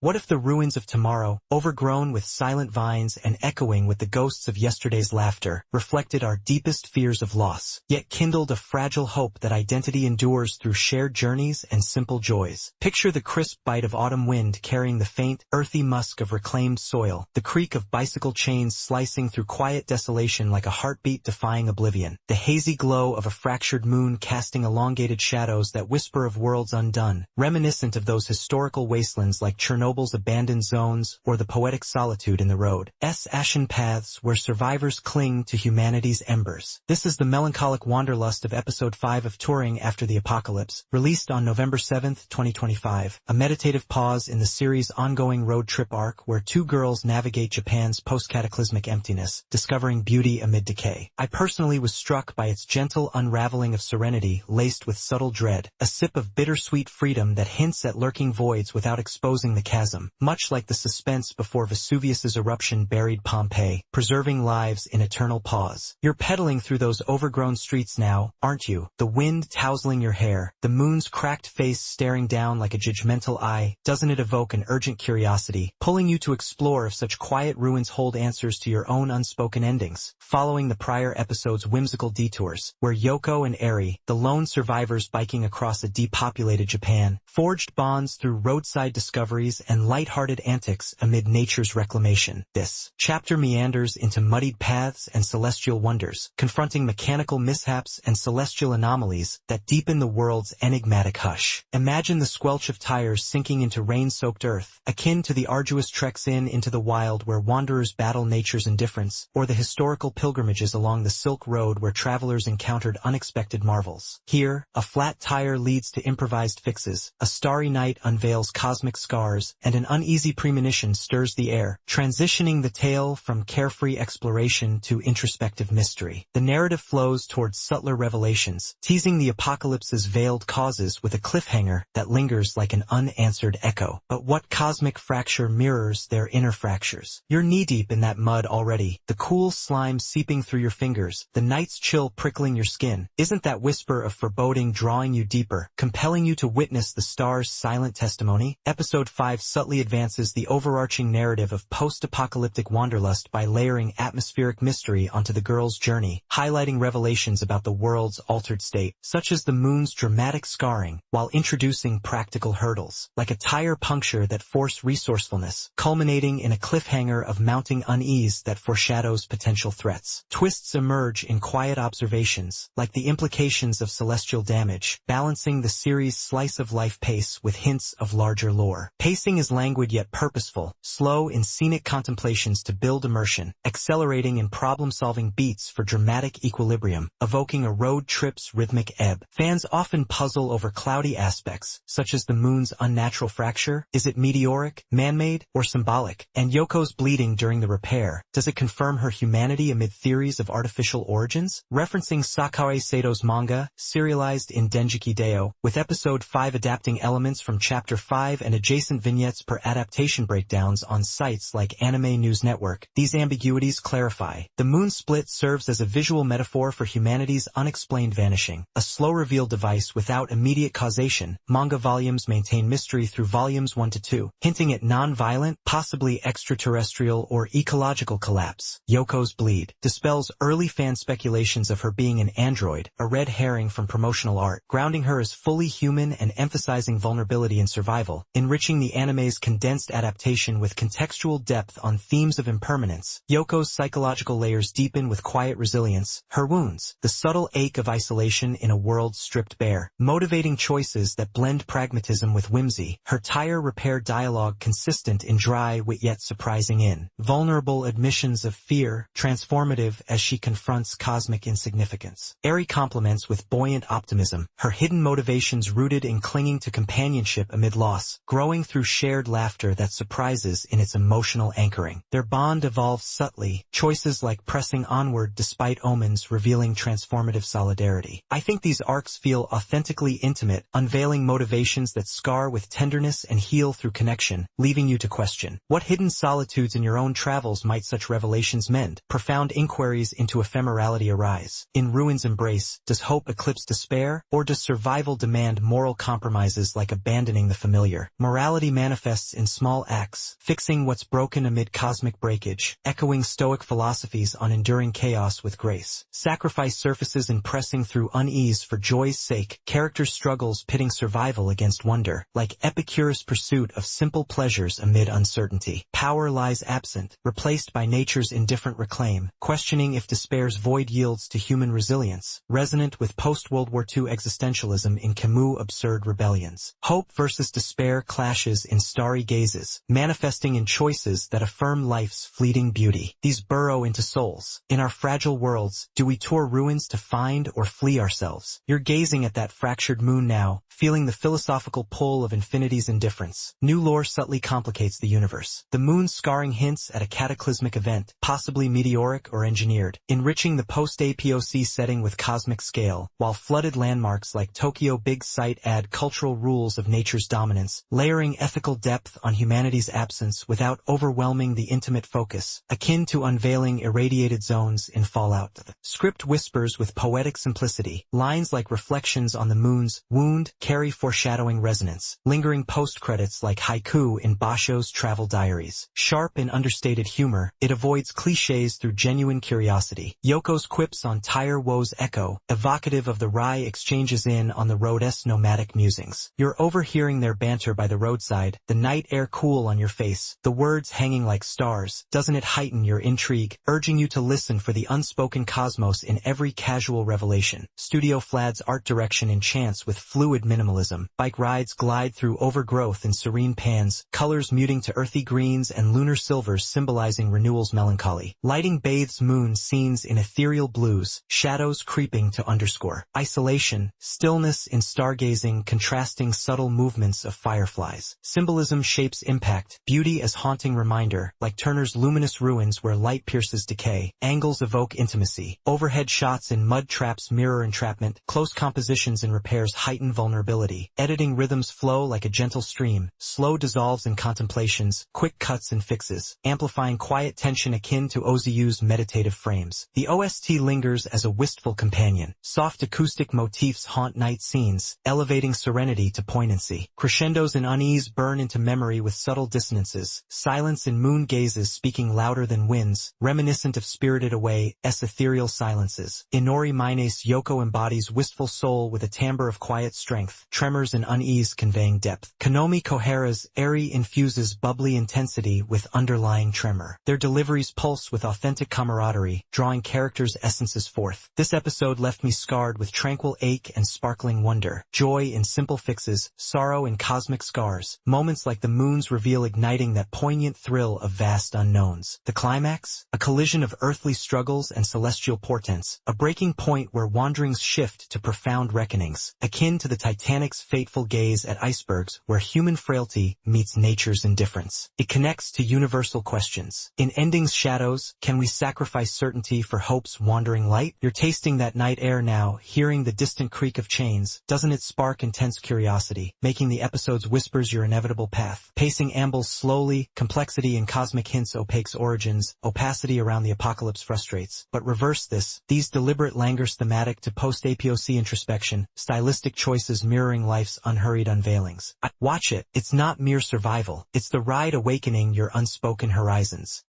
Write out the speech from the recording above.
What if the ruins of tomorrow, overgrown with silent vines and echoing with the ghosts of yesterday's laughter, reflected our deepest fears of loss, yet kindled a fragile hope that identity endures through shared journeys and simple joys? Picture the crisp bite of autumn wind carrying the faint, earthy musk of reclaimed soil, the creak of bicycle chains slicing through quiet desolation like a heartbeat defying oblivion, the hazy glow of a fractured moon casting elongated shadows that whisper of worlds undone, reminiscent of those historical wastelands like Chernobyl's abandoned zones or the poetic solitude in the road's ashen paths where survivors cling to humanity's embers. This is the melancholic wanderlust of Episode 5 of Touring After the Apocalypse, released on November 7, 2025, a meditative pause in the series' ongoing road trip arc where two girls navigate Japan's post-cataclysmic emptiness, discovering beauty amid decay. I personally was struck by its gentle unraveling of serenity laced with subtle dread, a sip of bittersweet freedom that hints at lurking voids without exposing the chasm, much like the suspense before Vesuvius's eruption buried Pompeii, preserving lives in eternal pause. You're pedaling through those overgrown streets now, aren't you? The wind tousling your hair, the moon's cracked face staring down like a judgmental eye. Doesn't it evoke an urgent curiosity, pulling you to explore if such quiet ruins hold answers to your own unspoken endings? Following the prior episode's whimsical detours, where Yoko and Eri, the lone survivors biking across a depopulated Japan, forged bonds through roadside discoveries and light-hearted antics amid nature's reclamation. This chapter meanders into muddied paths and celestial wonders, confronting mechanical mishaps and celestial anomalies that deepen the world's enigmatic hush. Imagine the squelch of tires sinking into rain-soaked earth, akin to the arduous treks into the wild where wanderers battle nature's indifference, or the historical pilgrimages along the Silk Road where travelers encountered unexpected marvels. Here, a flat tire leads to improvised fixes, a starry night unveils cosmic scars, and an uneasy premonition stirs the air, transitioning the tale from carefree exploration to introspective mystery. The narrative flows towards subtler revelations, teasing the apocalypse's veiled causes with a cliffhanger that lingers like an unanswered echo. But what cosmic fracture mirrors their inner fractures? You're knee-deep in that mud already, the cool slime seeping through your fingers, the night's chill prickling your skin. Isn't that whisper of foreboding drawing you deeper, compelling you to witness the stars' silent testimony? Episode 5 subtly advances the overarching narrative of post-apocalyptic wanderlust by layering atmospheric mystery onto the girl's journey, highlighting revelations about the world's altered state, such as the moon's dramatic scarring, while introducing practical hurdles, like a tire puncture that force resourcefulness, culminating in a cliffhanger of mounting unease that foreshadows potential threats. Twists emerge in quiet observations, like the implications of celestial damage, balancing the series' slice-of-life pace with hints of larger lore. Pacing is languid yet purposeful, slow in scenic contemplations to build immersion, accelerating in problem-solving beats for dramatic equilibrium, evoking a road trip's rhythmic ebb. Fans often puzzle over cloudy aspects, such as the moon's unnatural fracture. Is it meteoric, man-made, or symbolic? And Yoko's bleeding during the repair, does it confirm her humanity amid theories of artificial origins? Referencing Sakae Sato's manga, serialized in Denjiki Deo, with Episode 5 adapting elements from Chapter 5 and adjacent vignettes per adaptation breakdowns on sites like Anime News Network, these ambiguities clarify. The moon split serves as a visual metaphor for humanity's unexplained vanishing, a slow reveal device without immediate causation. Manga volumes maintain mystery through volumes 1 to 2, hinting at non-violent, possibly extraterrestrial or ecological collapse. Yoko's bleed dispels early fan speculations of her being an android, a red herring from promotional art, grounding her as fully human and emphasizing vulnerability and survival, enriching the anime's condensed adaptation with contextual depth on themes of impermanence. Yoko's psychological layers deepen with quiet resilience, her wounds, the subtle ache of isolation in a world stripped bare, motivating choices that blend pragmatism with whimsy, her tire repair dialogue consistent in dry wit yet surprising in vulnerable admissions of fear, transformative as she confronts cosmic insignificance. Eri complements with buoyant optimism, her hidden motivations rooted in clinging to companionship amid loss, growing through shared laughter that surprises in its emotional anchoring. Their bond evolves subtly, choices like pressing onward despite omens revealing transformative solidarity. I think these arcs feel authentically intimate, unveiling motivations that scar with tenderness and heal through connection, leaving you to question what hidden solitudes in your own travels might such revelations mend. Profound inquiries into ephemerality arise. In Ruin's embrace, does hope eclipse despair, or does survival demand moral compromises like abandoning the familiar? Morality manifests in small acts, fixing what's broken amid cosmic breakage, echoing Stoic philosophies on enduring chaos with grace. Sacrifice surfaces in pressing through unease for joy's sake, characters' struggles pitting survival against wonder, like Epicurus' pursuit of simple pleasures amid uncertainty. Power lies absent, replaced by nature's indifferent reclaim, questioning if despair's void yields to human resilience, resonant with post-World War II existentialism in Camus' absurd rebellions. Hope versus despair clashes in starry gazes, manifesting in choices that affirm life's fleeting beauty. These burrow into souls. In our fragile worlds, do we tour ruins to find or flee ourselves? You're gazing at that fractured moon now, feeling the philosophical pull of infinity's indifference. New lore subtly complicates the universe. The moon's scarring hints at a cataclysmic event, possibly meteoric or engineered, enriching the post-APOC setting with cosmic scale, while flooded landmarks like Tokyo Big Sight add cultural rules of nature's dominance, layering ethical depth on humanity's absence without overwhelming the intimate focus, akin to unveiling irradiated zones in Fallout. The script whispers with poetic simplicity. Lines like reflections on the moon's wound carry foreshadowing resonance, lingering post-credits like haiku in Basho's travel diaries. Sharp in understated humor, it avoids cliches through genuine curiosity. Yoko's quips on Tire Woe's echo, evocative of the Rai exchanges in On the Road's nomadic musings. You're overhearing their banter by the roadside, the night air cool on your face, the words hanging like stars. Doesn't it heighten your intrigue, urging you to listen for the unspoken cosmos in every casual revelation? Studio Flad's art direction enchants with fluid minimalism. Bike rides glide through overgrowth in serene pans, colors muting to earthy greens and lunar silvers symbolizing renewal's melancholy. Lighting bathes moon scenes in ethereal blues, shadows creeping to underscore isolation, stillness in stargazing contrasting subtle movements of fireflies. Symbolism shapes impact, beauty as haunting reminder, like Turner's luminous ruins where light pierces decay. Angles evoke intimacy. Overhead shots in mud traps mirror entrapment, close compositions in repairs heighten vulnerability. Editing rhythms flow like a gentle stream, slow dissolves in contemplations, quick cuts and fixes, amplifying quiet tension akin to Ozu's meditative frames. The OST lingers as a wistful companion. Soft acoustic motifs haunt night scenes, elevating serenity to poignancy. Crescendos in unease burn into memory with subtle dissonances. Silence in moon gazes speaking louder than winds, reminiscent of Spirited Away's ethereal silences. Inori Mine's Yoko embodies wistful soul with a timbre of quiet strength, tremors and unease conveying depth. Konomi Kohara's airy infuses bubbly intensity with underlying tremor. Their deliveries pulse with authentic camaraderie, drawing characters' essences forth. This episode left me scarred with tranquil ache and sparkling wonder, joy in simple fixes, sorrow in cosmic scars, moments like the moon's reveal igniting that poignant thrill of vast unknowns. The climax? A collision of earthly struggles and celestial portents, a breaking point where wanderings shift to profound reckonings, akin to the Titanic's fateful gaze at icebergs where human frailty meets nature's indifference. It connects to universal questions. In Ending's shadows, can we sacrifice certainty for hope's wandering light? You're tasting that night air now, hearing the distant creak of chains. Doesn't it spark intense curiosity, making the episode's whispers your inevitable path? Pacing ambles slowly, complexity in cosmic hints opaques origins, opacity around the apocalypse frustrates. But reverse this, these deliberate languors thematic to post-APOC introspection, stylistic choices mirroring life's unhurried unveilings. Watch it, it's not mere survival, it's the ride awakening your unspoken horizons.